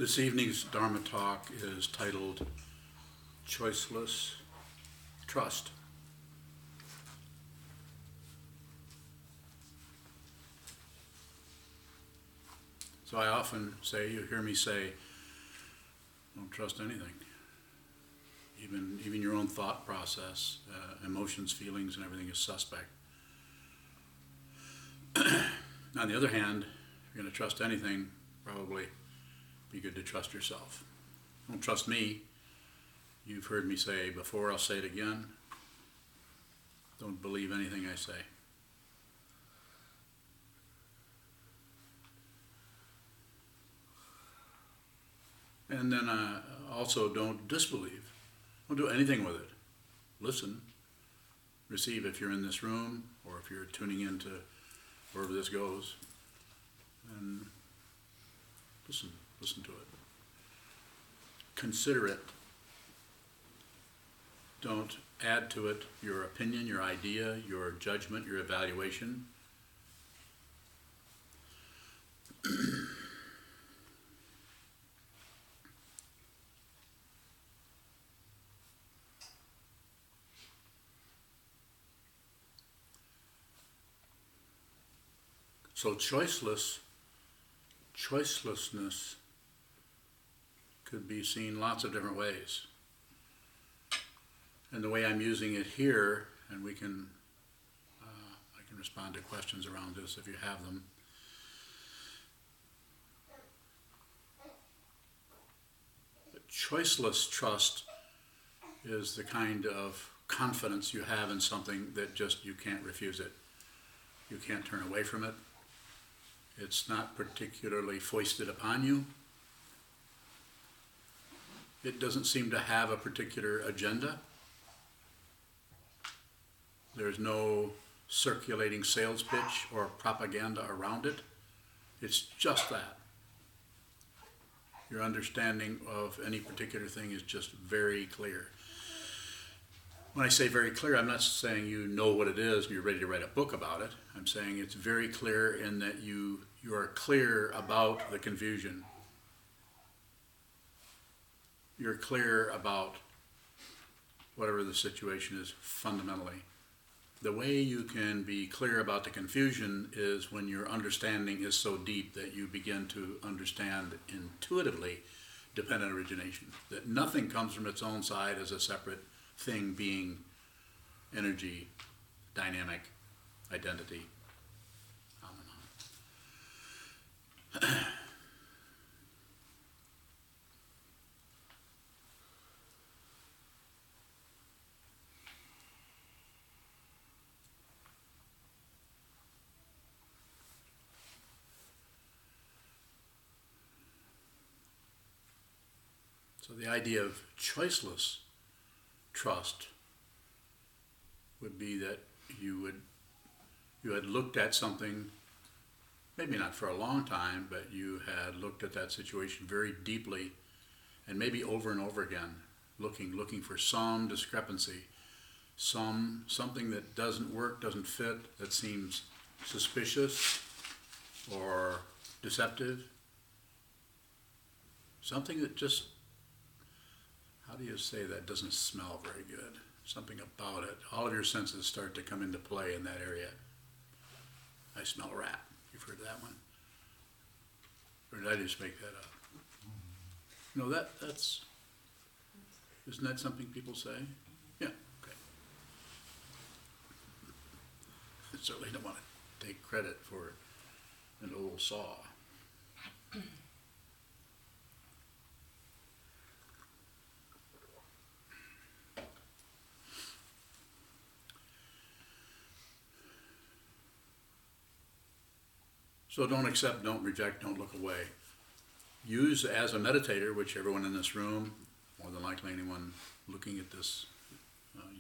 This evening's Dharma talk is titled Choiceless Trust. So I often say, you hear me say, don't trust anything. Even your own thought process, emotions, feelings, and everything is suspect. On the other hand, if you're going to trust anything, probably be good to trust yourself. Don't trust me. You've heard me say before, I'll say it again. Don't believe anything I say. And then also don't disbelieve. Don't do anything with it. Listen. Receive if you're in this room or if you're tuning into wherever this goes. And listen to it. Consider it. Don't add to it your opinion, your idea, your judgment, your evaluation. So choicelessness could be seen lots of different ways. And the way I'm using it here, and I can respond to questions around this if you have them. But choiceless trust is the kind of confidence you have in something that just you can't refuse it. You can't turn away from it. It's not particularly foisted upon you. It doesn't seem to have a particular agenda. There's no circulating sales pitch or propaganda around it. It's just that. Your understanding of any particular thing is just very clear. When I say very clear, I'm not saying you know what it is and you're ready to write a book about it. I'm saying it's very clear in that you are clear about the confusion. You're clear about whatever the situation is fundamentally. The way you can be clear about the confusion is when your understanding is so deep that you begin to understand intuitively dependent origination, that nothing comes from its own side as a separate thing, being, energy, dynamic, identity, on and on. So the idea of choiceless trust would be that you had looked at something, maybe not for a long time, but you had looked at that situation very deeply and maybe over and over again, looking for some discrepancy, something that doesn't work, doesn't fit, that seems suspicious or deceptive, something that just, how do you say that, doesn't smell very good? Something about it. All of your senses start to come into play in that area. I smell a rat. You've heard that one? Or did I just make that up? No, that's, isn't that something people say? Yeah, okay. I certainly don't want to take credit for an old saw. So don't accept, don't reject, don't look away. Use as a meditator, which everyone in this room, more than likely anyone looking at this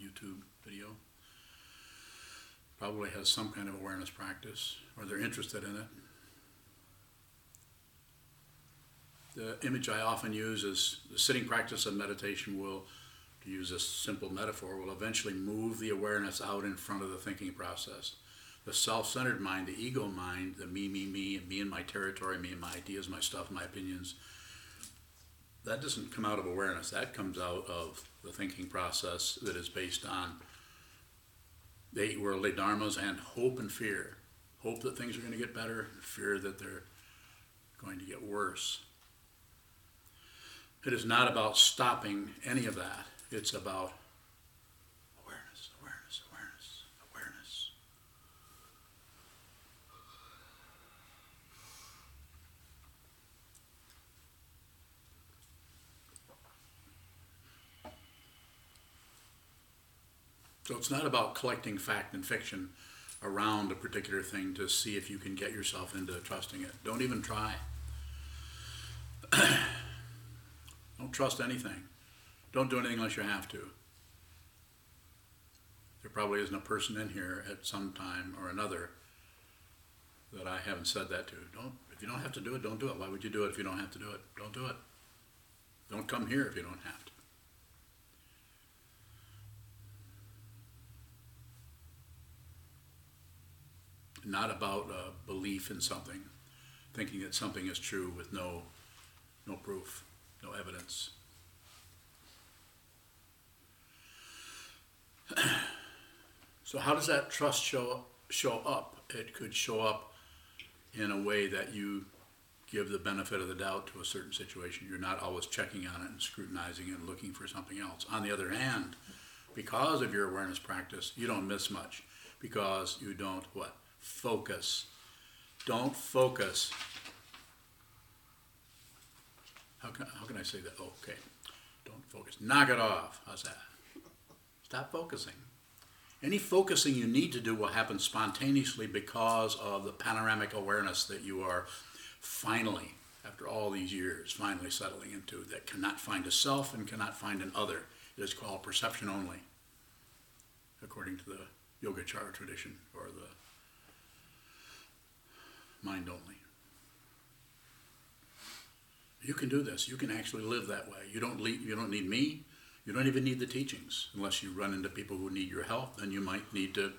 YouTube video, probably has some kind of awareness practice, or they're interested in it. The image I often use is the sitting practice of meditation will, to use a simple metaphor, will eventually move the awareness out in front of the thinking process. The self-centered mind, the ego mind, the me and my territory, me and my ideas, my stuff, my opinions, that doesn't come out of awareness. That comes out of the thinking process that is based on the 8 worldly dharmas and hope and fear. Hope that things are going to get better, and fear that they're going to get worse. It is not about stopping any of that. It's about awareness, awareness, awareness, awareness. So it's not about collecting fact and fiction around a particular thing to see if you can get yourself into trusting it. Don't even try. Don't trust anything. Don't do anything unless you have to. There probably isn't a person in here at some time or another that I haven't said that to. If you don't have to do it, don't do it. Why would you do it if you don't have to do it? Don't do it. Don't come here if you don't have to. Not about a belief in something, thinking that something is true with no proof, no evidence. So how does that trust show up? It could show up in a way that you give the benefit of the doubt to a certain situation. You're not always checking on it and scrutinizing it and looking for something else. On the other hand, because of your awareness practice, you don't miss much because you don't what? Focus. Don't focus. How can I say that? Oh, okay. Don't focus. Knock it off. How's that? Stop focusing. Any focusing you need to do will happen spontaneously because of the panoramic awareness that you are finally, after all these years, finally settling into, that cannot find a self and cannot find an other. It is called perception only, according to the Yogacara tradition, or the mind only. You can do this. You can actually live that way. You don't need me. You don't even need the teachings. Unless you run into people who need your help, then you might need to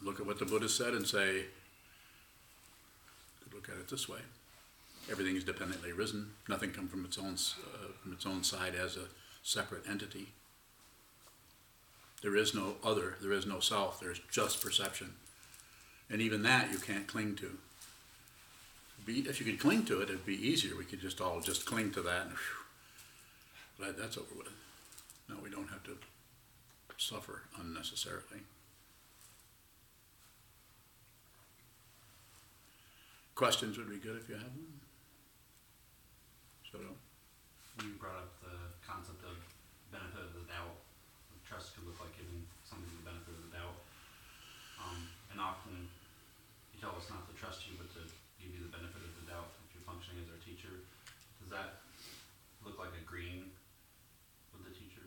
look at what the Buddha said and say, look at it this way. Everything is dependently arisen. Nothing comes from its own side as a separate entity. There is no other. There is no self. There's just perception. And even that you can't cling to. If you could cling to it, it'd be easier. We could just all cling to that, and whew, that's over with. No, we don't have to suffer unnecessarily. Questions would be good if you have them. You brought up the concept of benefit of the doubt. Trust could look like giving somebody the benefit of the doubt. And often you tell us not to trust you, but to give you the benefit of the doubt if you're functioning as our teacher. Does that look like agreeing with the teacher?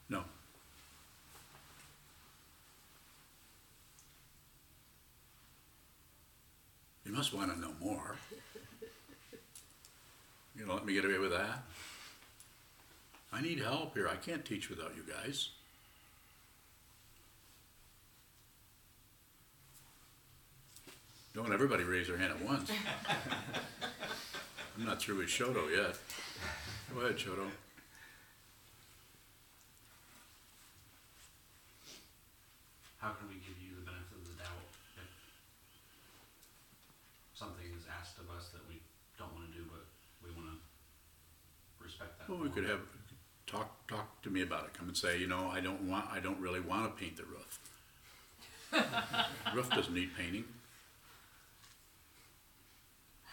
No. You must want to know more. You don't let me get away with that. I need help here. I can't teach without you guys. Don't everybody raise their hand at once. I'm not through with Shoto yet. Go ahead, Shoto. How can we give you the benefit of the doubt if something is asked of us that we don't want to do, but we want to respect that? Well, we could have talk to me about it. Come and say, I don't really want to paint the roof. The roof doesn't need painting.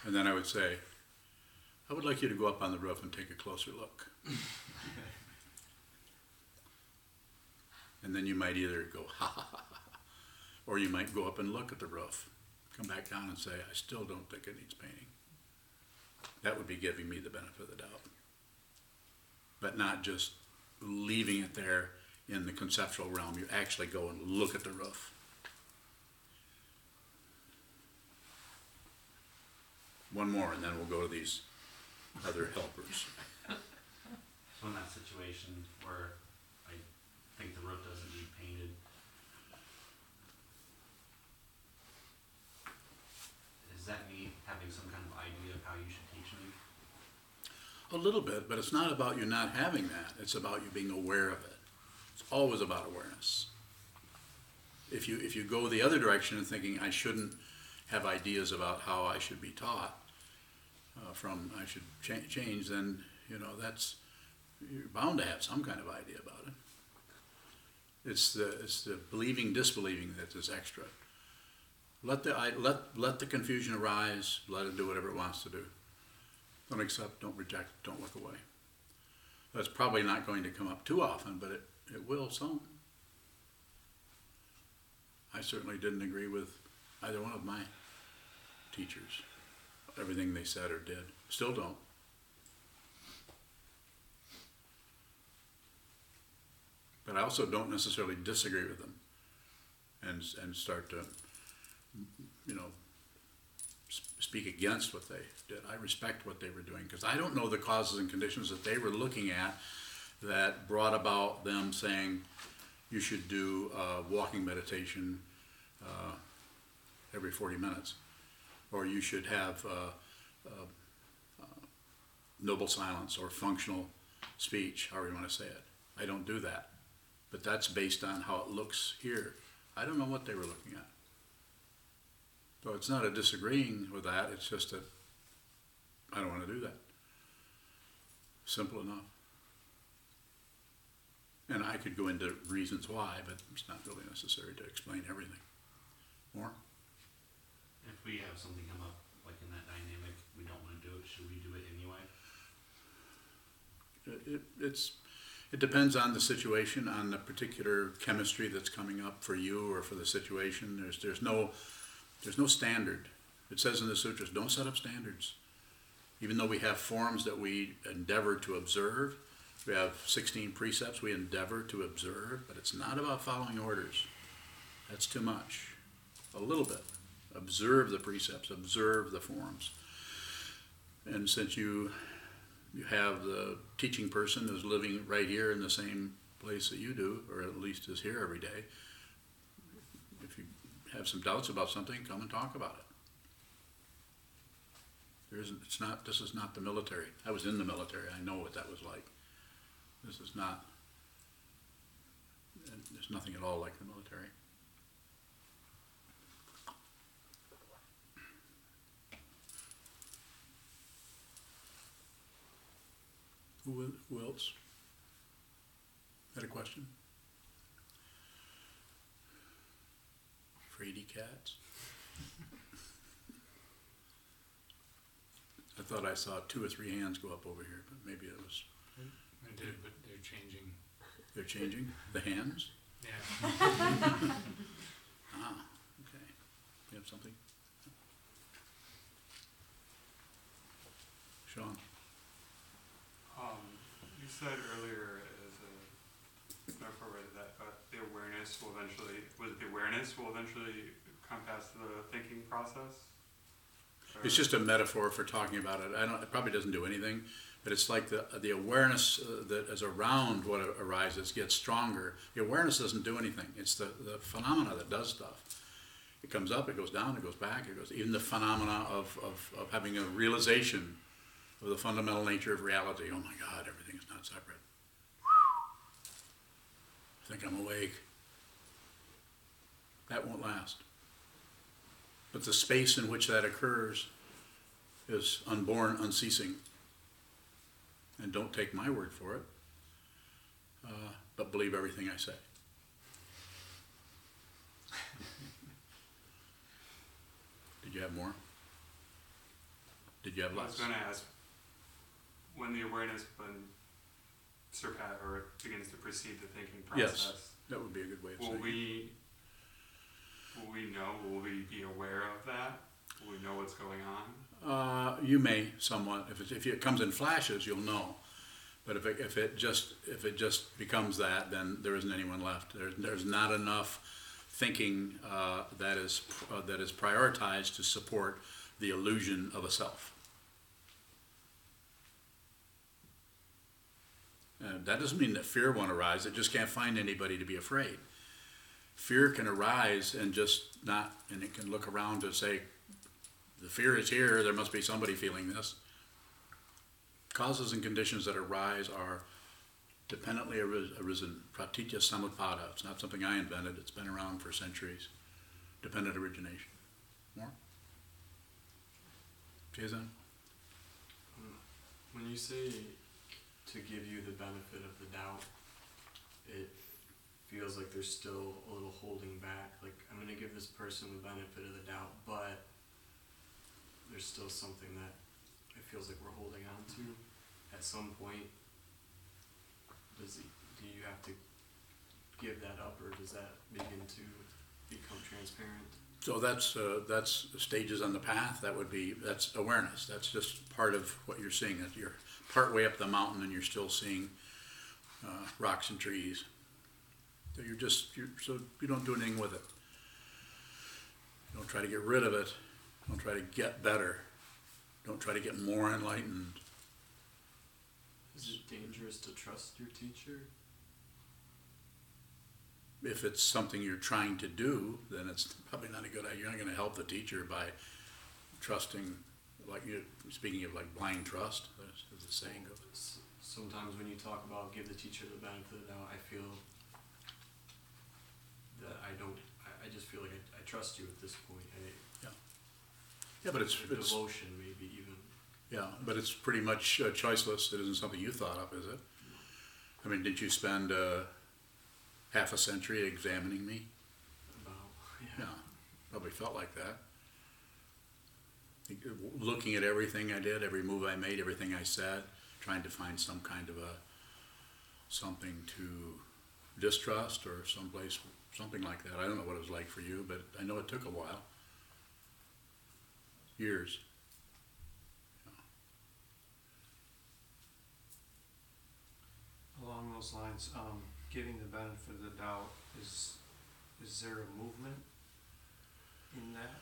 And then I would say, I would like you to go up on the roof and take a closer look. And then you might either go, ha, ha, ha, ha, or you might go up and look at the roof, come back down and say, I still don't think it needs painting. That would be giving me the benefit of the doubt. But not just leaving it there in the conceptual realm. You actually go and look at the roof. One more, and then we'll go to these other helpers. So in that situation where I think the roof doesn't need painted, A little bit, but it's not about you not having that. It's about you being aware of it. It's always about awareness. If you go the other direction and thinking I shouldn't have ideas about how I should be taught, from I should change, then that's, you're bound to have some kind of idea about it. It's the believing, disbelieving that is extra. Let the confusion arise. Let it do whatever it wants to do. Don't accept, don't reject, don't look away. That's probably not going to come up too often, but it will some. I certainly didn't agree with either one of my teachers, everything they said or did. Still don't. But I also don't necessarily disagree with them and start to, speak against what they did. I respect what they were doing because I don't know the causes and conditions that they were looking at that brought about them saying you should do walking meditation every 40 minutes, or you should have noble silence or functional speech, however you want to say it. I don't do that. But that's based on how it looks here. I don't know what they were looking at. So it's not a disagreeing with that, it's just that I don't want to do that. Simple enough. And I could go into reasons why, but it's not really necessary to explain everything. More? If we have something come up, like in that dynamic, we don't want to do it, should we do it anyway? It depends on the situation, on the particular chemistry that's coming up for you or for the situation. There's no standard. It says in the sutras, don't set up standards. Even though we have forms that we endeavor to observe, we have 16 precepts we endeavor to observe, but it's not about following orders. That's too much. A little bit. Observe the precepts, observe the forms. And since you have the teaching person who's living right here in the same place that you do, or at least is here every day, if you have some doubts about something, come and talk about it. This is not the military. I was in the military. I know what that was like. This is not, there's nothing at all like the military. Who else had a question? Fraidy cats? I thought I saw 2 or 3 hands go up over here, but maybe it was... I did, but they're changing. They're changing? The hands? Yeah. Okay. You have something? Sean? You said earlier as a metaphor that the awareness will eventually come past the thinking process? Or It's just a metaphor for talking about it. It probably doesn't do anything, but it's like the awareness that is around what arises gets stronger. The awareness doesn't do anything. It's the phenomena that does stuff. It comes up, it goes down, it goes back, even the phenomena of having a realization of the fundamental nature of reality. Oh my God, everything is not separate. I think I'm awake. That won't last. But the space in which that occurs is unborn, unceasing. And don't take my word for it, but believe everything I say. Did you have more? Did you have I was less? going to ask, when the awareness begins to precede the thinking process, Yes, that would be a good way of will saying it. will we be aware of that? Will we know what's going on? You may somewhat. If it comes in flashes, you'll know. But if it just becomes that, then there isn't anyone left. There's not enough thinking that is prioritized to support the illusion of a self. And that doesn't mean that fear won't arise. It just can't find anybody to be afraid. Fear can arise and it can look around to say, the fear is here, there must be somebody feeling this. causes and conditions that arise are dependently arisen. Pratitya samutpada. It's not something I invented. It's been around for centuries. Dependent origination. More? Jason? When you say to give you the benefit of the doubt, it feels like there's still a little holding back. Like, I'm going to give this person the benefit of the doubt, but there's still something that it feels like we're holding on to. At some point, do you have to give that up, or does that begin to become transparent? So that's stages on the path. That's awareness. That's just part of what you're seeing. That you're part way up the mountain and you're still seeing rocks and trees. So you don't do anything with it. Don't try to get rid of it. Don't try to get better. Don't try to get more enlightened. Is it dangerous to trust your teacher? If it's something you're trying to do, then it's probably not a good idea. You're not going to help the teacher by trusting, like you speaking of like blind trust, as the saying goes. Sometimes when you talk about give the teacher the benefit of the doubt, I feel that I just feel like I trust you at this point. Yeah, but it's devotion, maybe even. Yeah, but it's pretty much choiceless. It isn't something you thought up, is it? I mean, did you spend half a century examining me? About, Yeah, probably felt like that. Looking at everything I did, every move I made, everything I said, trying to find some kind of something to distrust or something like that. I don't know what it was like for you, but I know it took a while. Years. Along those lines, giving the benefit of the doubt, is there a movement in that?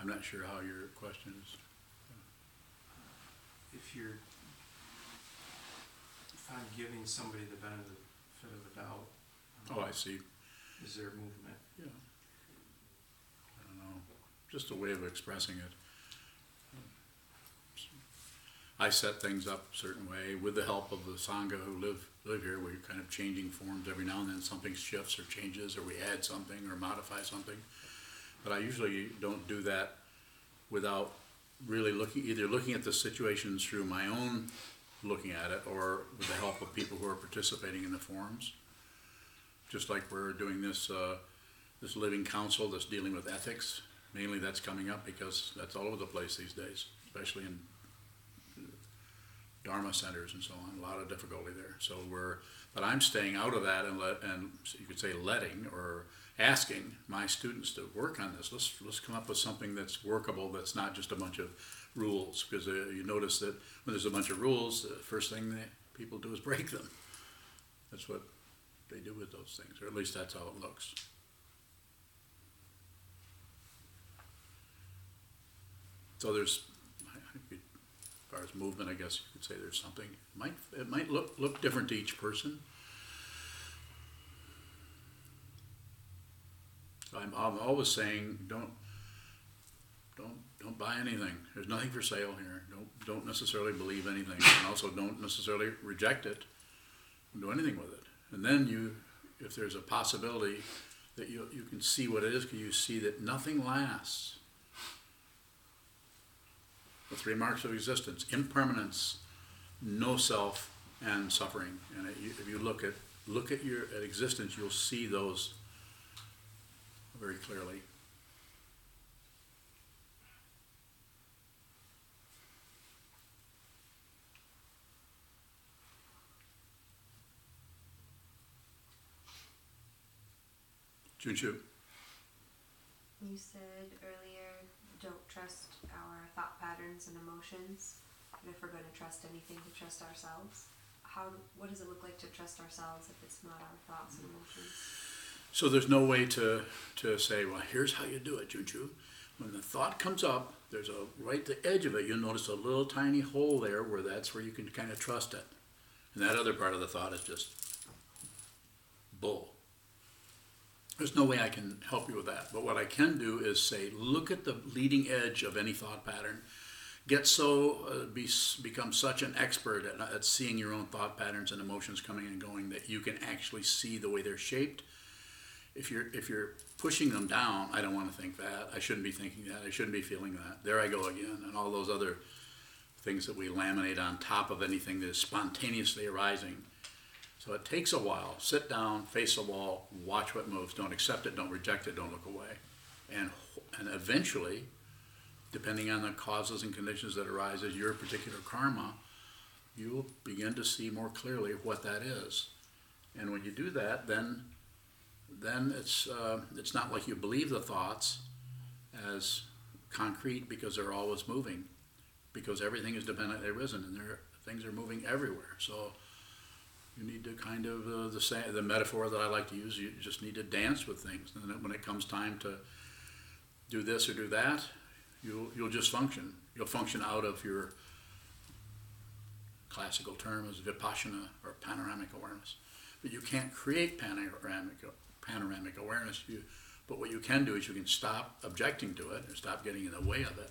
I'm not sure how your question is. If I'm giving somebody the benefit of the doubt, Oh, I see. is there a movement? Yeah. I don't know. Just a way of expressing it. I set things up a certain way with the help of the Sangha who live here. We're kind of changing forms every now and then. Something shifts or changes, or we add something or modify something. But I usually don't do that without really looking at the situations through my own looking at it, or with the help of people who are participating in the forums. Just like we're doing this living council that's dealing with ethics. Mainly that's coming up because that's all over the place these days, especially in Dharma centers and so on. A lot of difficulty there. But I'm staying out of that and you could say letting or asking my students to work on this. Let's come up with something that's workable, that's not just a bunch of rules, because you notice that when there's a bunch of rules, the first thing that people do is break them. That's what they do with those things, or at least that's how it looks. So there's, as far as movement, I guess you could say there's something. It might look different to each person. I'm always saying, don't buy anything. There's nothing for sale here. Don't necessarily believe anything, and also don't necessarily reject it. Don't do anything with it. And then if there's a possibility that you can see what it is, because you see that nothing lasts. The 3 marks of existence: impermanence, no self, and suffering. And if you look at your existence, you'll see those very clearly. Junshu. You said earlier, don't trust our thought patterns and emotions. And if we're going to trust anything, to trust ourselves. What does it look like to trust ourselves if it's not our thoughts and emotions? So there's no way to say, well, here's how you do it, Junshu. When the thought comes up, there's right at the edge of it, you'll notice a little tiny hole there that's where you can kind of trust it. And that other part of the thought is just bull. There's no way I can help you with that. But what I can do is say, look at the leading edge of any thought pattern get so become such an expert at seeing your own thought patterns and emotions coming and going that you can actually see the way they're shaped. If you're pushing them down, I don't want to think that. I shouldn't be thinking that. I shouldn't be feeling that. There I go again, and all those other things that we laminate on top of anything that is spontaneously arising. So it takes a while. Sit down, face the wall, watch what moves. Don't accept it, don't reject it, don't look away. And eventually, depending on the causes and conditions that arise as your particular karma, you will begin to see more clearly what that is. And when you do that, then it's not like you believe the thoughts as concrete because they're always moving, because everything is dependently arisen and things are moving everywhere. So you need to kind of the metaphor that I like to use. You just need to dance with things, and then when it comes time to do this or do that, you'll just function. You'll function out of your classical term is vipassana or panoramic awareness. But you can't create panoramic awareness. But what you can do is you can stop objecting to it or stop getting in the way of it.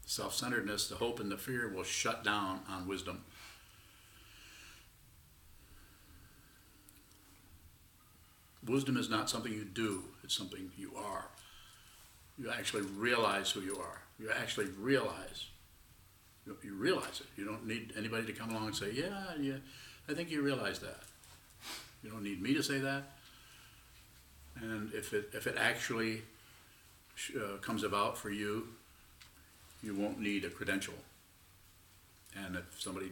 Self-centeredness, the hope and the fear will shut down on wisdom. Wisdom is not something you do, it's something you are. You actually realize who you are. You actually realize. You realize it. You don't need anybody to come along and say, yeah, I think you realize that. You don't need me to say that. And if it actually comes about for you, you won't need a credential. And if somebody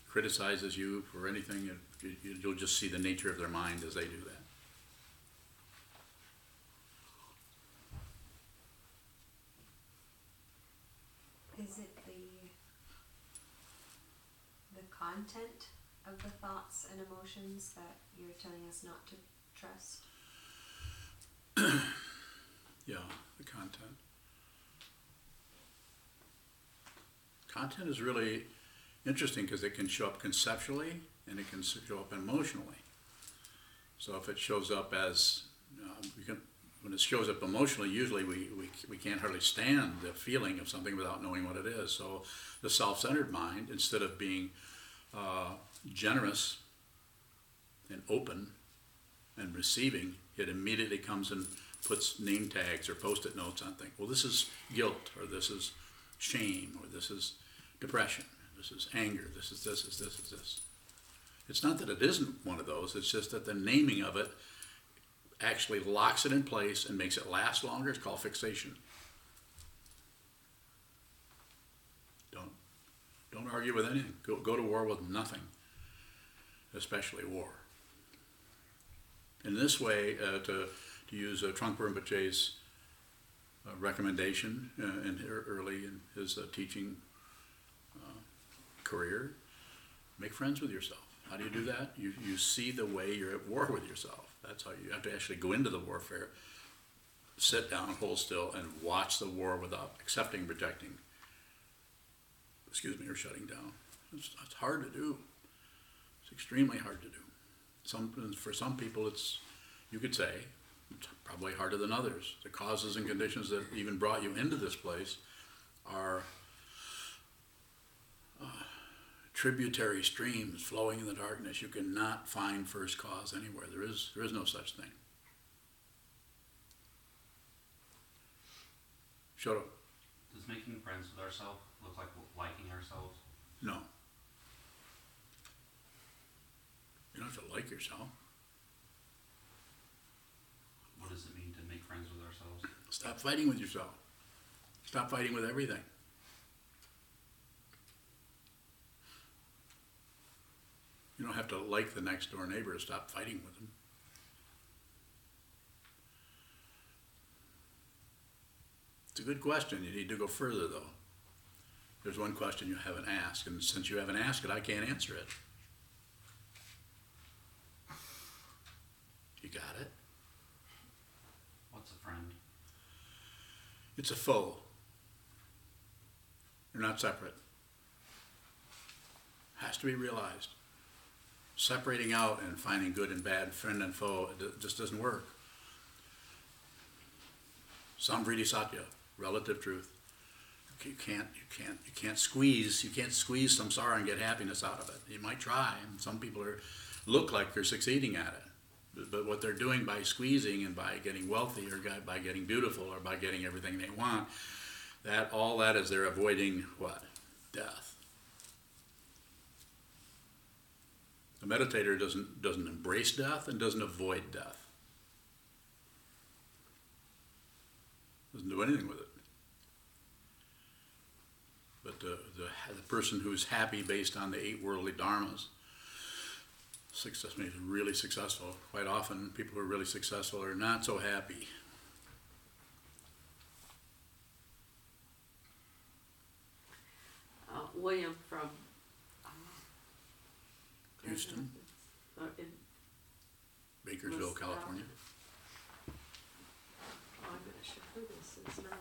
criticizes you for anything, you'll just see the nature of their mind as they do that. Is it the content of the thoughts and emotions that you're telling us not to trust? Yeah, the content. Content is really interesting because it can show up conceptually and it can show up emotionally. So if it shows up as, when it shows up emotionally, usually we can't hardly stand the feeling of something without knowing what it is. So the self-centered mind, instead of being generous and open and receiving, it immediately comes and puts name tags or post-it notes on things. Well, this is guilt, or this is shame, or this is depression, this is anger, this is this, this is this. It's not that it isn't one of those, it's just that the naming of it actually locks it in place and makes it last longer. It's called fixation. Don't argue with anything. Go to war with nothing, especially war. In this way, to use Trungpa Rinpoche's recommendation early in his teaching career, make friends with yourself. How do you do that? You see the way you're at war with yourself. That's how you have to actually go into the warfare, sit down, hold still, and watch the war without accepting, rejecting, or shutting down. It's hard to do. It's extremely hard to do. For some people, you could say, it's probably harder than others. The causes and conditions that even brought you into this place are tributary streams flowing in the darkness. You cannot find first cause anywhere. There is no such thing. Shoto. Does making friends with ourselves look like liking ourselves? No. You don't have to like yourself. What does it mean to make friends with ourselves? Stop fighting with yourself. Stop fighting with everything. You don't have to like the next door neighbor to stop fighting with them. It's a good question. You need to go further, though. There's one question you haven't asked, and since you haven't asked it, I can't answer it. You got it? What's a friend? It's a foe. You're not separate. Has to be realized. Separating out and finding good and bad, friend and foe, it just doesn't work. Samvriti Satya, relative truth. You can't squeeze samsara and get happiness out of it. You might try, and some people look like they're succeeding at it. But what they're doing by squeezing and by getting wealthy or by getting beautiful or by getting everything they want, all that is they're avoiding what? Death. The meditator doesn't embrace death and doesn't avoid death. Doesn't do anything with it. But the person who's happy based on the 8 worldly dharmas, is really successful. Quite often, people who are really successful are not so happy. William from Houston, in Bakersville, West California. Oh, I'm not sure who this is now.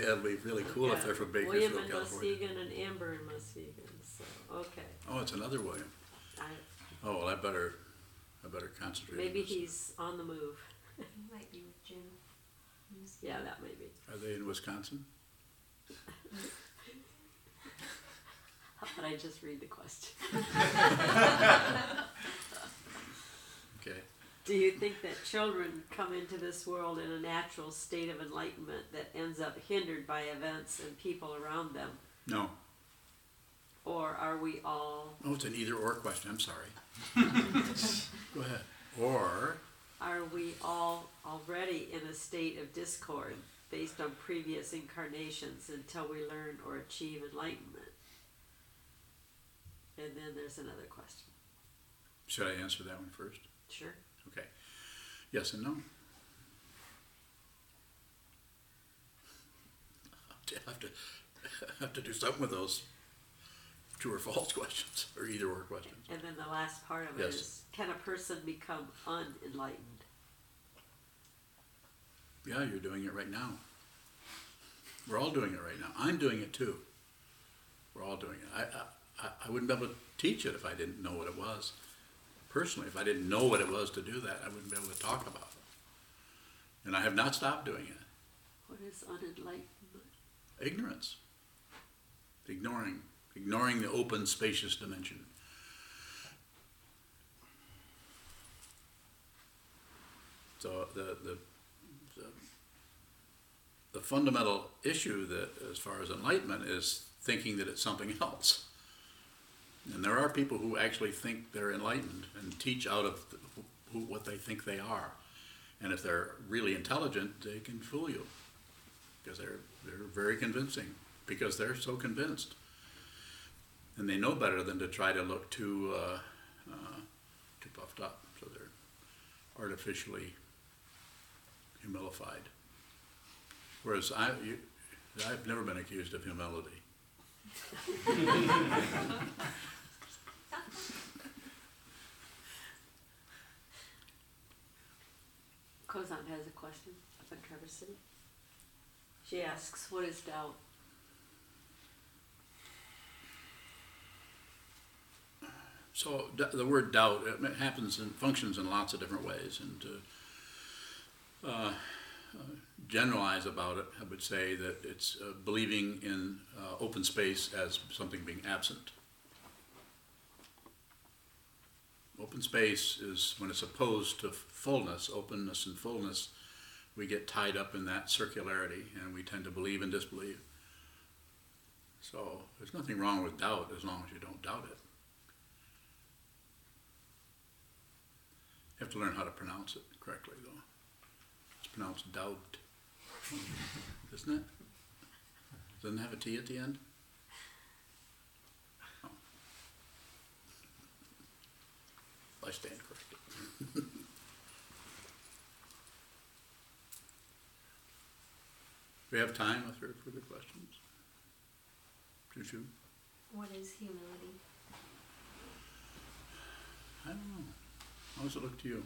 It'll be really cool if they're from Bakersville, William in California. Muskegon and Amber in Muskegon. So okay. Oh, it's another William. I, Oh, well, I better concentrate. on maybe this. he's on the move. You might be with Jim. Yeah, that may be. Are they in Wisconsin? How about I just read the question? Okay. Do you think that children come into this world in a natural state of enlightenment that ends up hindered by events and people around them? No. Or are we all, Oh, it's an either-or question. I'm sorry. Go ahead. Or, are we all already in a state of discord based on previous incarnations until we learn or achieve enlightenment? And then there's another question. should I answer that one first? Sure. Okay. Yes and no. I have to do something with those true or false questions, or either-or questions. And then the last part of it Yes. is, can a person become unenlightened? Yeah, you're doing it right now. We're all doing it right now. I'm doing it too. We're all doing it. I wouldn't be able to teach it if I didn't know what it was. Personally, if I didn't know what it was to do that, I wouldn't be able to talk about it. And I have not stopped doing it. What is unenlightenment? Ignorance. Ignoring the open, spacious dimension. So the fundamental issue that, as far as enlightenment, is thinking that it's something else. And there are people who actually think they're enlightened and teach out of what they think they are. And if they're really intelligent, they can fool you because they're very convincing, because they're so convinced. And they know better than to try to look too puffed up, so they're artificially humilified. Whereas I've never been accused of humility. Kozan has a question up in Traverse City. She asks, what is doubt? So the word doubt, it happens and functions in lots of different ways. And to generalize about it, I would say that it's believing in open space as something being absent. Open space is when it's opposed to fullness, openness and fullness, we get tied up in that circularity and we tend to believe and disbelieve. So there's nothing wrong with doubt as long as you don't doubt it. You have to learn how to pronounce it correctly, though. It's pronounced doubt, isn't it? Doesn't it have a T at the end? Oh. I stand corrected. We have time if there are further questions. Choo-choo. What is humility? I don't know. How does it look to you?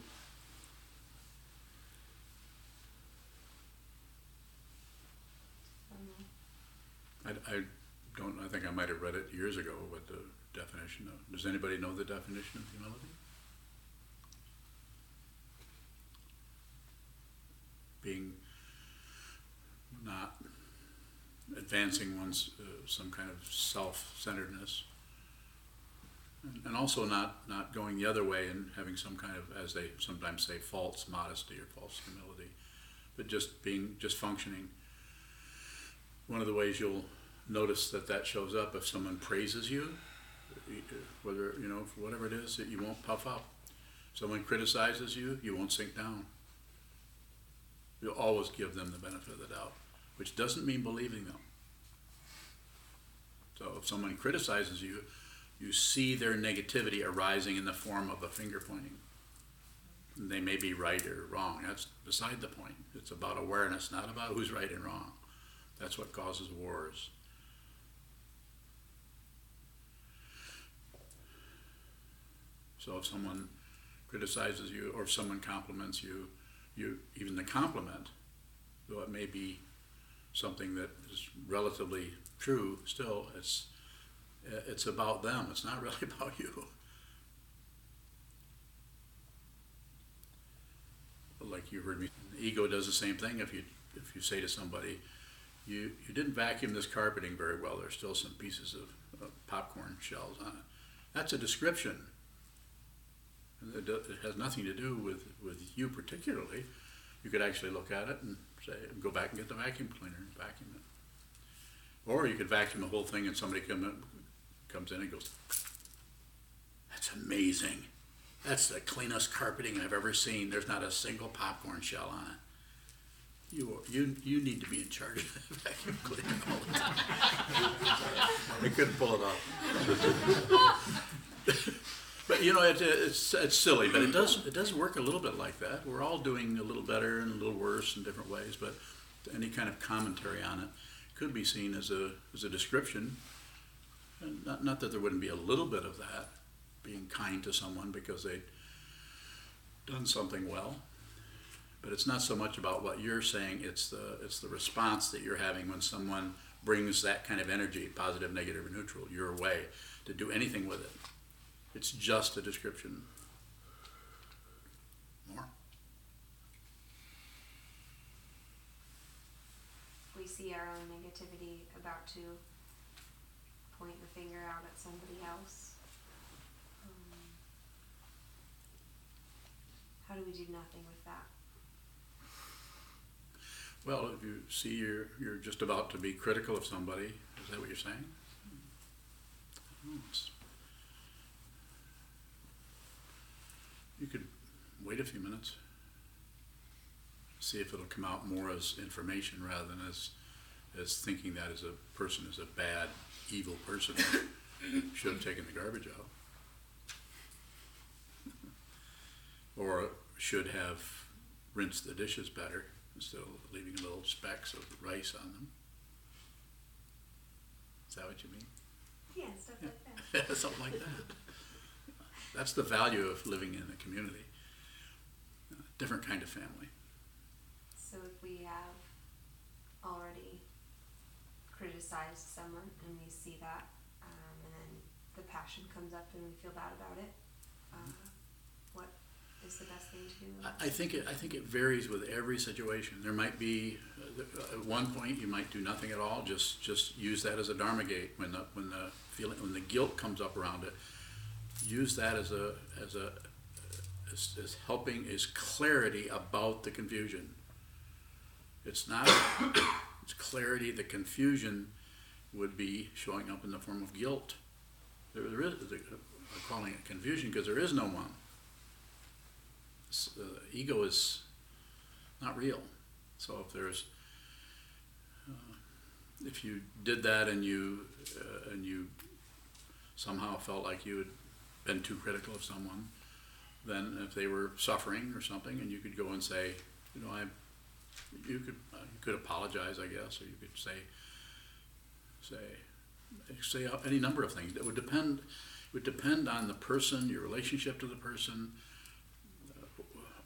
I think I might have read it years ago, what the definition of. Does anybody know the definition of humility? not advancing one's some kind of self-centeredness, and also not going the other way and having some kind of, as they sometimes say, false modesty or false humility, but just functioning. One of the ways you'll notice that shows up, if someone praises you, whether, for whatever it is, that you won't puff up. Someone criticizes you, you won't sink down. You'll always give them the benefit of the doubt, which doesn't mean believing them. So if someone criticizes you, you see their negativity arising in the form of a finger pointing. And they may be right or wrong. That's beside the point. It's about awareness, not about who's right and wrong. That's what causes wars. So if someone criticizes you or if someone compliments you, even the compliment, though it may be something that is relatively true, still it's about them. It's not really about you. Like you heard me, the ego does the same thing. If you say to somebody, you didn't vacuum this carpeting very well, there's still some pieces of popcorn shells on it. That's a description. It has nothing to do with you particularly. You could actually look at it and say, go back and get the vacuum cleaner and vacuum it. Or you could vacuum the whole thing and somebody comes in and goes, that's amazing. That's the cleanest carpeting I've ever seen. There's not a single popcorn shell on it. You need to be in charge of that vacuum cleaner all the time. I couldn't pull it off. But it's silly, but it does work a little bit like that. We're all doing a little better and a little worse in different ways, but any kind of commentary on it could be seen as a description. And not that there wouldn't be a little bit of that, being kind to someone because they'd done something well. But it's not so much about what you're saying, it's the response that you're having when someone brings that kind of energy, positive, negative, or neutral, your way, to do anything with it. It's just a description. More? We see our own negativity about to point the finger out at somebody else. How do we do nothing with that? Well, if you see you're just about to be critical of somebody, is that what you're saying? You could wait a few minutes, see if it'll come out more as information rather than as thinking that as a person is a bad, evil person who should have taken the garbage out. Or should have rinsed the dishes better instead of leaving little specks of rice on them. Is that what you mean? Yeah, stuff like that. Something like that. That's the value of living in a community. Different kind of family. So if we have already criticized someone and we see that, and then the passion comes up and we feel bad about it, what is the best thing to do? I think it varies with every situation. There might be at one point you might do nothing at all. Just use that as a dharma gate when the guilt comes up around it. Use that as helping is clarity about the confusion. It's not. It's clarity. The confusion would be showing up in the form of guilt. There is. I'm calling it confusion because there is no one. Ego is not real. So if you did that and you somehow felt like you had been too critical of someone, then if they were suffering or something, and you could go and say, you could apologize, I guess, or you could say any number of things. It would depend on the person, your relationship to the person,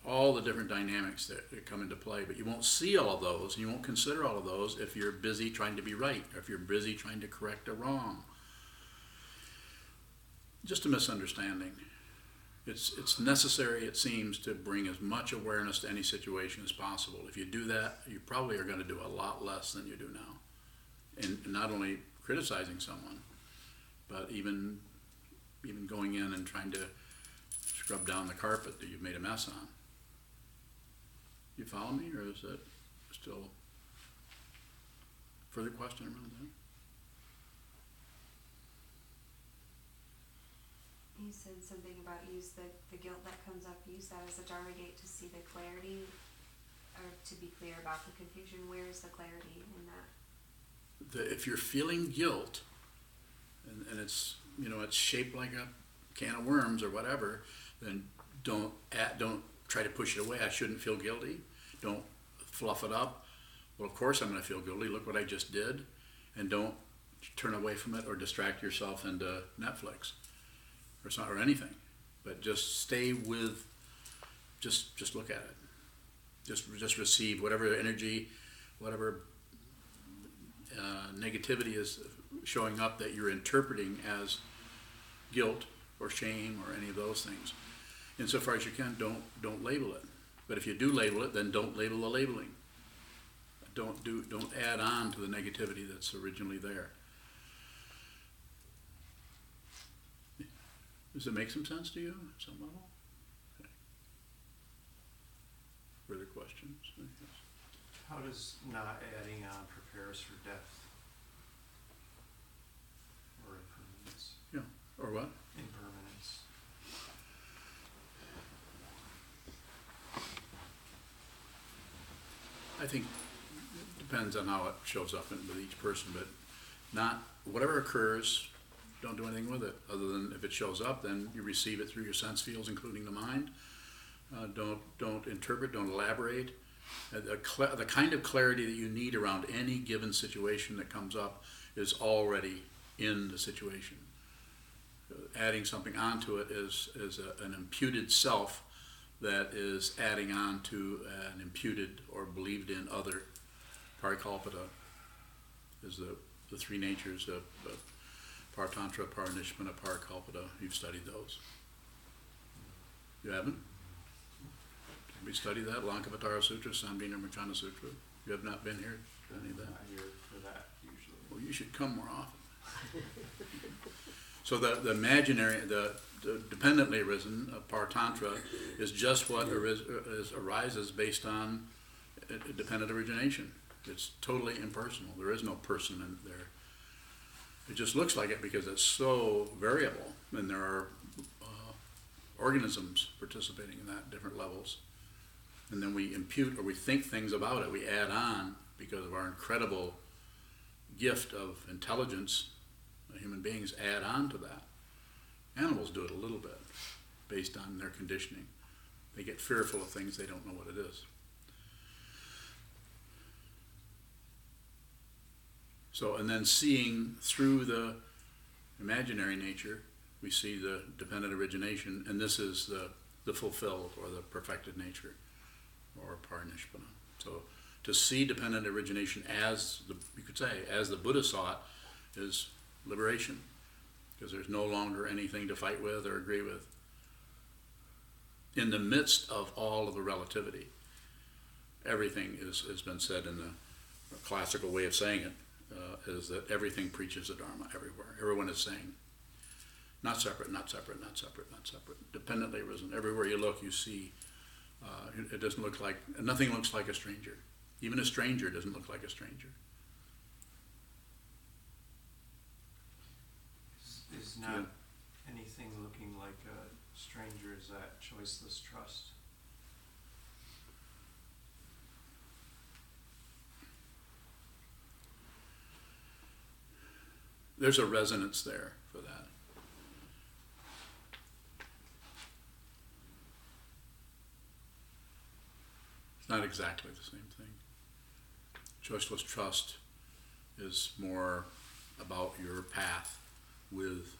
all the different dynamics that come into play. But you won't see all of those, and you won't consider all of those if you're busy trying to be right, or if you're busy trying to correct a wrong. Just a misunderstanding. It's necessary, it seems, to bring as much awareness to any situation as possible. If you do that, you probably are going to do a lot less than you do now. And not only criticizing someone, but even going in and trying to scrub down the carpet that you've made a mess on. You follow me, or is that still further question around that? You said something about use the guilt that comes up, use that as a doorway gate to see the clarity, or to be clear about the confusion. Where is the clarity in that? If you're feeling guilt, and it's, it's shaped like a can of worms or whatever, then don't try to push it away. I shouldn't feel guilty. Don't fluff it up. Well, of course I'm going to feel guilty. Look what I just did. And don't turn away from it or distract yourself into Netflix or anything. But just stay with, just look at it. Just receive whatever energy, whatever negativity is showing up that you're interpreting as guilt or shame or any of those things. Insofar as you can, don't label it. But if you do label it, then don't label the labeling. Don't add on to the negativity that's originally there. Does it make some sense to you at some level? Okay. Further questions? Yes. How does not adding on prepare us for death? Or impermanence? Yeah, or what? Impermanence. I think it depends on how it shows up with each person, but not, whatever occurs, don't do anything with it, other than if it shows up, then you receive it through your sense fields, including the mind. Don't interpret, don't elaborate. The kind of clarity that you need around any given situation that comes up is already in the situation. Adding something onto it is an imputed self that is adding on to an imputed or believed in other. Parikalpita is the three natures of Paratantra, Paranishmana, Parikalpita. You've studied those. You haven't? Have we studied that? Lankavatara Sutra, Sambhina Mochana Sutra? You have not been here to any of that? Not here for that usually. Well, you should come more often. So the imaginary, the dependently arisen Paratantra is just what arises based on a dependent origination. It's totally impersonal. There is no person in there. It just looks like it because it's so variable, and there are organisms participating in that at different levels. And then we impute or we think things about it. We add on because of our incredible gift of intelligence. Human beings add on to that. Animals do it a little bit based on their conditioning. They get fearful of things they don't know what it is. So, and then seeing through the imaginary nature, we see the dependent origination, and this is the fulfilled or the perfected nature, or paranishpana. So, to see dependent origination as you could say, as the Buddha saw it, is liberation, because there's no longer anything to fight with or agree with. In the midst of all of the relativity, everything has been said in the classical way of saying it, is that everything preaches the Dharma everywhere. Everyone is saying, not separate, not separate, not separate, not separate. Dependently arisen. Everywhere you look, you see, it doesn't look like, nothing looks like a stranger. Even a stranger doesn't look like a stranger. Is not anything looking like a stranger, is that choiceless trust? There's a resonance there for that. It's not exactly the same thing. Choiceless trust is more about your path with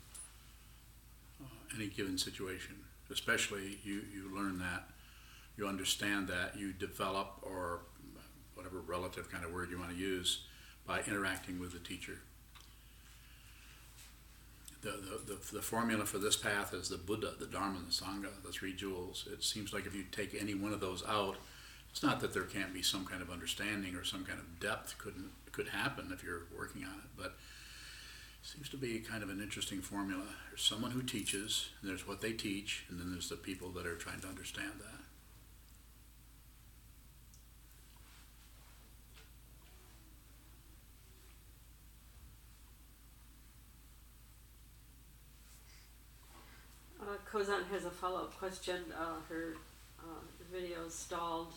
any given situation. Especially you learn that, you understand that, you develop, or whatever relative kind of word you want to use, by interacting with the teacher. the formula for this path is the Buddha, the Dharma, and the Sangha, the three jewels. It seems like if you take any one of those out, it's not that there can't be some kind of understanding or some kind of depth could happen if you're working on it, but it seems to be kind of an interesting formula. There's someone who teaches, and there's what they teach, and then there's the people that are trying to understand that. Kozan has a follow-up question. Her video stalled,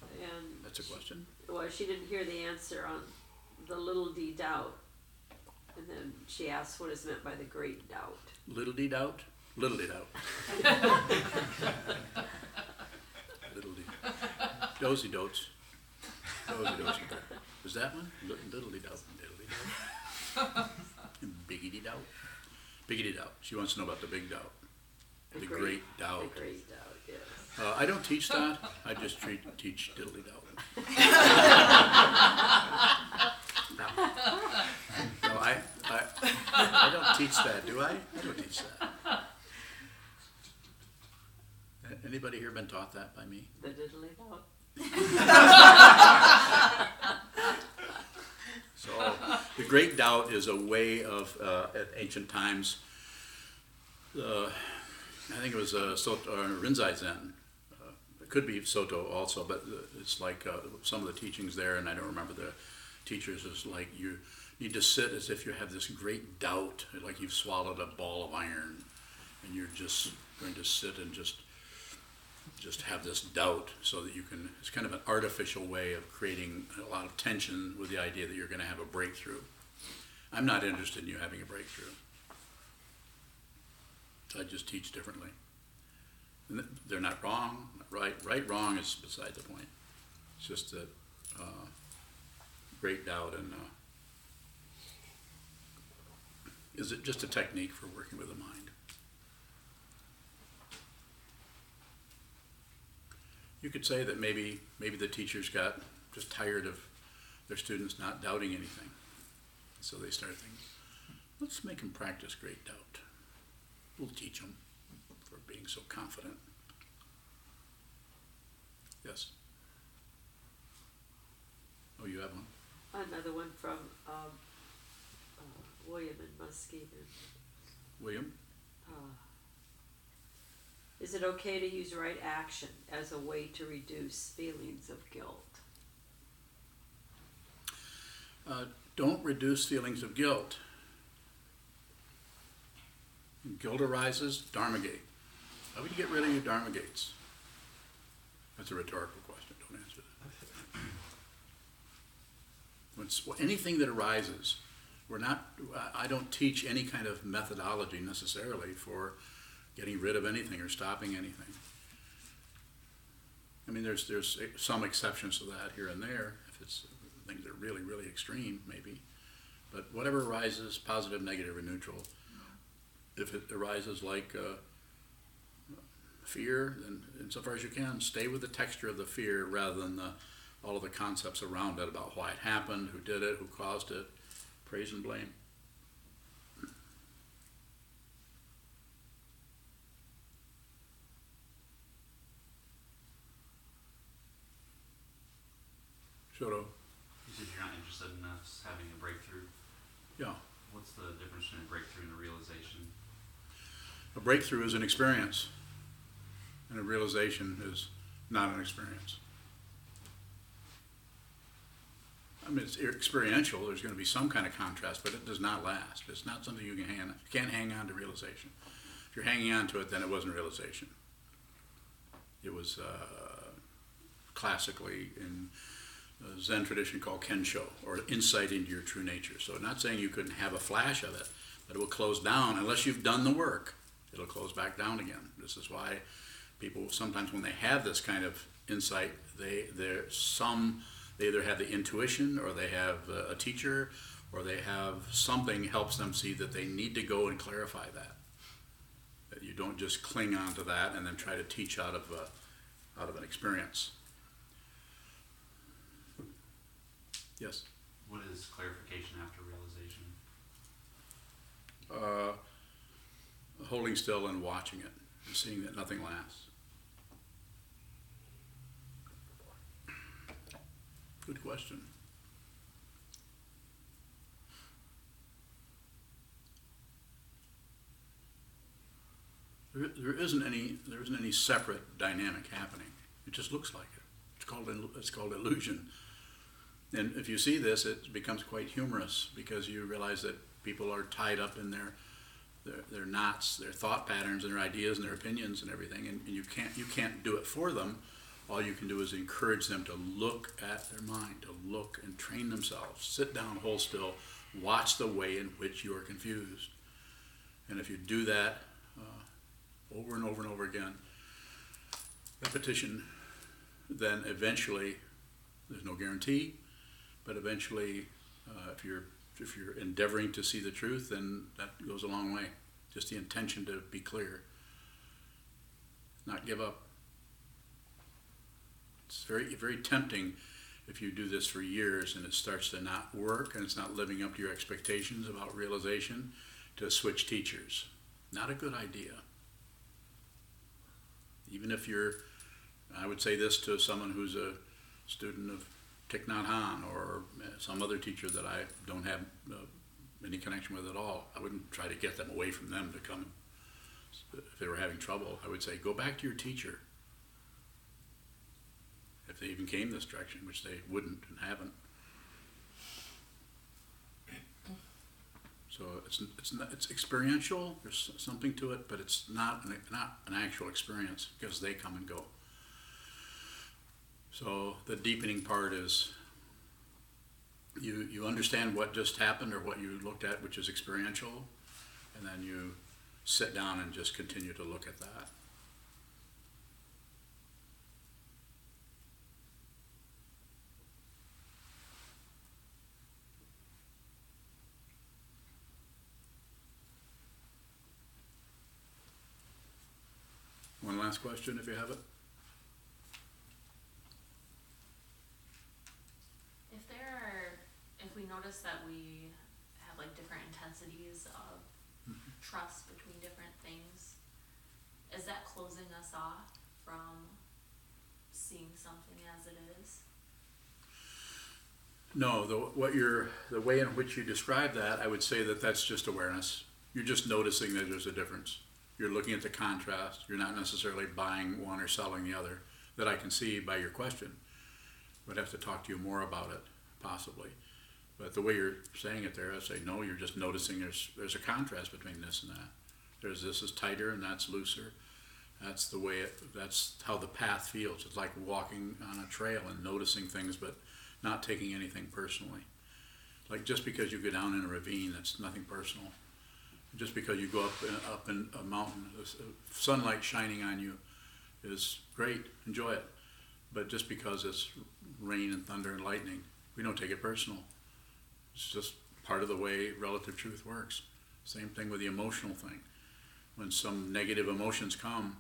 and That's a question? well, she didn't hear the answer on the little d doubt, and then she asked what is meant by the great doubt. Little d doubt? Little d doubt. Little d. Dozy dotes. Dozy dotes. Is that one? Little d doubt. Little d doubt. Biggity doubt. Biggity doubt. She wants to know about the big doubt. The great doubt. The great doubt, yes. I don't teach that. I just teach diddly doubt. No, I don't teach that, do I? I don't teach that. Anybody here been taught that by me? The diddly doubt. So the great doubt is a way of, at ancient times, I think it was Rinzai Zen. It could be Soto also, but it's like some of the teachings there, and I don't remember the teachers, is like you need to sit as if you have this great doubt, like you've swallowed a ball of iron, and you're just going to sit and just have this doubt so that you can, it's kind of an artificial way of creating a lot of tension with the idea that you're going to have a breakthrough. I'm not interested in you having a breakthrough. I just teach differently. And they're not wrong, right, wrong is beside the point. It's just that great doubt and is it just a technique for working with the mind? You could say that maybe the teachers got just tired of their students not doubting anything. So they started thinking, let's make them practice great doubt. We'll teach them for being so confident. Yes? Oh, you have one? Another one from William in Muskegon. William? Is it okay to use right action as a way to reduce feelings of guilt? Don't reduce feelings of guilt. When guilt arises, Dharma gate. How would you get rid of your Dharma gates? That's a rhetorical question. Don't answer that. Anything that arises, I don't teach any kind of methodology necessarily for getting rid of anything or stopping anything. I mean, there's some exceptions to that here and there, if it's things that are really, really extreme, maybe. But whatever arises, positive, negative, or neutral, if it arises like fear, then insofar as you can, stay with the texture of the fear rather than all of the concepts around it about why it happened, who did it, who caused it, praise and blame. Shoto. You said you're not interested in us having a breakthrough. Yeah. What's the difference between a breakthrough and a realization? A breakthrough is an experience, and a realization is not an experience. I mean, it's experiential. There's going to be some kind of contrast, but it does not last. It's not something you can't hang on to realization. If you're hanging on to it, then it wasn't realization. It was classically in Zen tradition called Kensho, or insight into your true nature. So not saying you couldn't have a flash of it, but it will close down unless you've done the work. It'll close back down again. This is why people sometimes when they have this kind of insight, they either have the intuition, or they have a teacher, or they have something helps them see that they need to go and clarify that. That you don't just cling on to that and then try to teach out of an experience. Yes? What is clarification after realization? holding still and watching it and seeing that nothing lasts. Good question. There isn't any separate dynamic happening. It just looks like it. It's called illusion. And if you see this, it becomes quite humorous because you realize that people are tied up in their knots, their thought patterns, and their ideas and their opinions and everything, and you can't do it for them. All you can do is encourage them to look at their mind, to look and train themselves. Sit down, hold still, watch the way in which you are confused. And if you do that over and over and over again, repetition, then eventually, there's no guarantee, but eventually, if you're endeavoring to see the truth, then that goes a long way. Just the intention to be clear, not give up. It's very, very tempting if you do this for years and it starts to not work and it's not living up to your expectations about realization, to switch teachers. Not a good idea. Even if I would say this to someone who's a student of Thich Nhat Hanh or some other teacher that I don't have any connection with at all. I wouldn't try to get them away from them to come. If they were having trouble, I would say, go back to your teacher. If they even came this direction, which they wouldn't and haven't. So it's experiential. There's something to it, but it's not an actual experience because they come and go. So the deepening part is you understand what just happened or what you looked at, which is experiential, and then you sit down and just continue to look at that. One last question, if you have it. If we notice that we have like different intensities of trust between different things, is that closing us off from seeing something as it is? No, the way in which you describe that, I would say that that's just awareness. You're just noticing that there's a difference. You're looking at the contrast. You're not necessarily buying one or selling the other. That I can see by your question. I'd have to talk to you more about it, possibly. But the way you're saying it there, I say, no, you're just noticing there's a contrast between this and that. This is tighter and that's looser. That's the way that's how the path feels. It's like walking on a trail and noticing things, but not taking anything personally. Like just because you go down in a ravine, that's nothing personal. Just because you go up in a mountain, sunlight shining on you is great, enjoy it. But just because it's rain and thunder and lightning, we don't take it personal. It's just part of the way relative truth works. Same thing with the emotional thing. When some negative emotions come,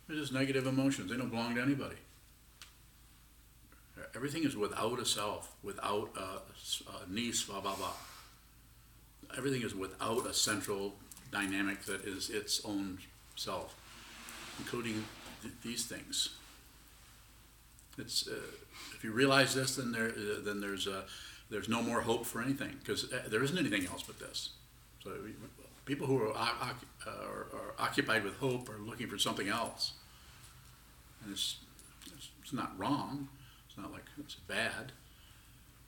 they're just negative emotions. They don't belong to anybody. Everything is without a self, without a niece, blah, blah, blah. Everything is without a central dynamic that is its own self, including these things. It's if you realize this, then there's no more hope for anything, because there isn't anything else but this. So people who are occupied with hope are looking for something else, and it's not wrong. It's not like it's bad,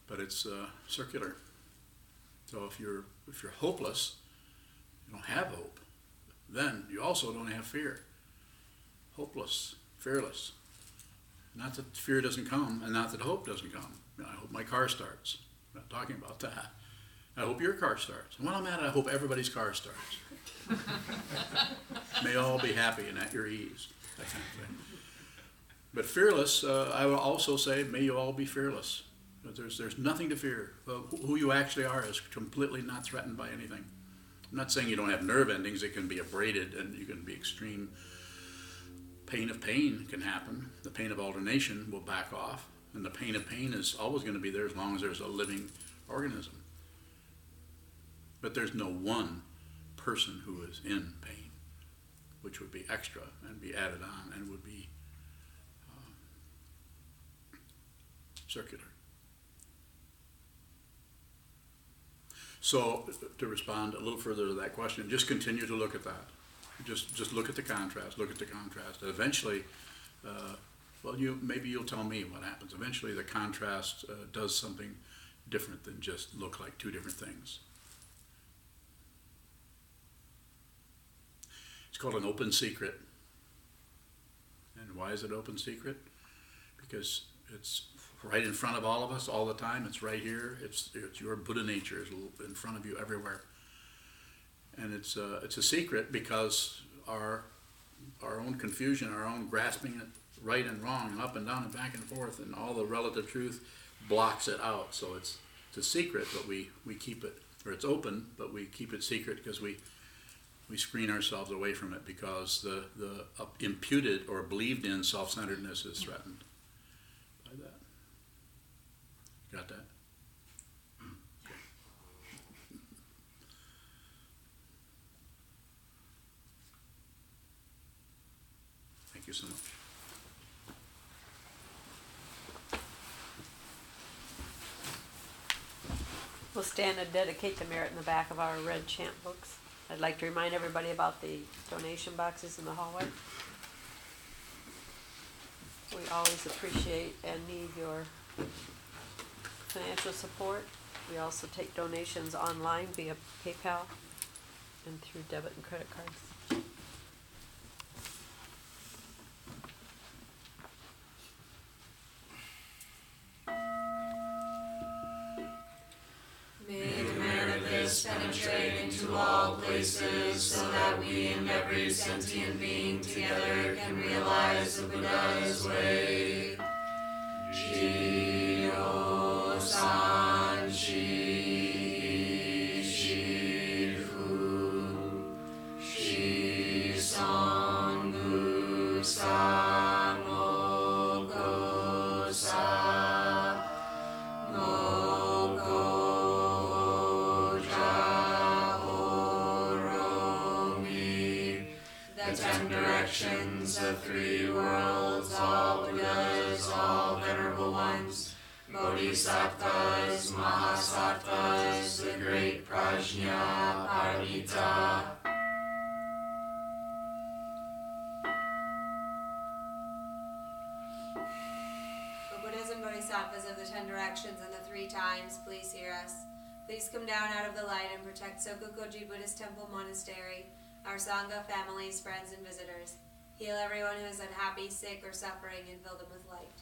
but it's circular. So if you're hopeless, you don't have hope. Then you also don't have fear. Hopeless, fearless. Not that fear doesn't come, and not that hope doesn't come. I hope my car starts. I'm not talking about that. I hope your car starts. And when I'm at it, I hope everybody's car starts. May all be happy and at your ease. That kind of thing. But fearless, I will also say, may you all be fearless. There's nothing to fear. Who you actually are is completely not threatened by anything. I'm not saying you don't have nerve endings. It can be abraded and you can be extreme. Pain of pain can happen. The pain of alternation will back off. And the pain of pain is always going to be there as long as there's a living organism. But there's no one person who is in pain, which would be extra and be added on and would be circular. So to respond a little further to that question, just continue to look at that. Just look at the contrast, look at the contrast. And eventually, well, maybe you'll tell me what happens. Eventually the contrast does something different than just look like two different things. It's called an open secret. And why is it open secret? Because it's right in front of all of us all the time. It's right here. It's your Buddha nature is in front of you everywhere. And it's a secret because our own confusion, our own grasping it right and wrong, and up and down and back and forth, and all the relative truth blocks it out. So it's a secret, but we keep it, or it's open, but we keep it secret because we screen ourselves away from it because the imputed or believed in self-centeredness is threatened by that. Got that? Okay. Thank you so much. We'll stand and dedicate the merit in the back of our red chant books. I'd like to remind everybody about the donation boxes in the hallway. We always appreciate and need your financial support. We also take donations online via PayPal and through debit and credit cards. May the merit of this penetrate into all places, so that we and every sentient being together can realize the Buddha's way. Jio san shi shi fu shi song gu sa mo go sa mo go ja o ro mi. The 10 directions, the 3 worlds, all Buddhas, all venerable ones, Bodhisattvas, Mahasattvas, the great Prajna, Paramita. The Buddhas and Bodhisattvas of the 10 directions and the 3 times, please hear us. Please come down out of the light and protect Sokukoji Buddhist Temple Monastery, our Sangha, families, friends, and visitors. Heal everyone who is unhappy, sick, or suffering, and fill them with light.